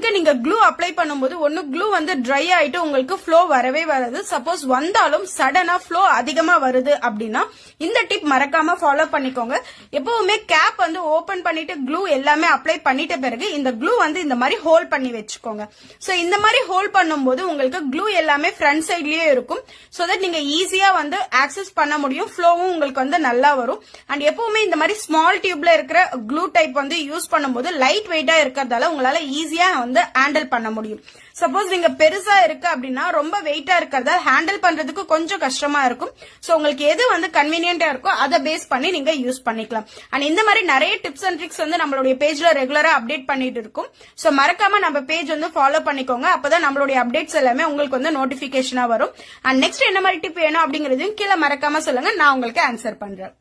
உங்களுக்கு நீங்க clue apply பண்ணும்போது ஒன்னு க்ளூ வந்து ட்ரை ஆயிட்டு உங்களுக்கு ஃப்ளோ வரவே வராது. சப்போஸ் வந்தாலும் சடனா ஃப்ளோ அதிகமா வருது அப்படின்னா இந்த டிப் மறக்காம ஃபாலோ பண்ணிக்கோங்க. எப்பவுமே கேப் வந்து ஓபன் பண்ணிட்டு க்ளூ எல்லாமே அப்ளை பண்ணிட்ட பிறகு இந்த க்ளூ வந்து இந்த மாதிரி ஹோல்ட் பண்ணி வச்சுக்கோங்க. சோ இந்த மாதிரி ஹோல்ட் பண்ணும்போது உங்களுக்கு க்ளூ எல்லாமே ஃப்ரண்ட் சைட்லயே இருக்கும். சோ தட் நீங்க ஈஸியா வந்து ஆக்சஸ் பண்ண முடியும். ஃப்ளோவும் உங்களுக்கு வந்து நல்லா வரும். அண்ட் எப்பவுமே இந்த மாதிரி ஸ்மால் டியூப்ல இருக்கிற க்ளூ டைப் வந்து யூஸ் பண்ணும்போது லைட் வெயிட்டா இருக்கிறதால உங்களால ஈஸியா வந்து ஹேண்டில் பண்ண முடியும். சப்போஸ் நீங்க பெருசா இருக்கு அப்படின்னா ரொம்ப வெயிட்டா இருக்கிறத ஹேண்டில் பண்றதுக்கு கொஞ்சம் கஷ்டமா இருக்கும். சோ உங்களுக்கு எது வந்து கன்வீனியன்டா இருக்கோ அதை பேஸ் பண்ணி நீங்க யூஸ் பண்ணிக்கலாம். அண்ட் இந்த மாதிரி நிறைய டிப்ஸ் அண்ட் ட்ரிக்ஸ் வந்து நம்மளுடைய பேஜ்ல ரெகுலரா அப்டேட் பண்ணிட்டு இருக்கும். சோ மறக்காம நம்ம பேஜ் வந்து ஃபாலோ பண்ணிக்கோங்க. அப்பதான் நம்மளுடைய அப்டேட்ஸ் எல்லாமே உங்களுக்கு வந்து நோட்டிபிகேஷனா வரும். அண்ட் நெக்ஸ்ட் என்ன மாதிரி டிப் வேணும் அப்படிங்கறதையும் கீழே மறக்காம சொல்லுங்க, நான் உங்களுக்கு ஆன்சர் பண்றேன்.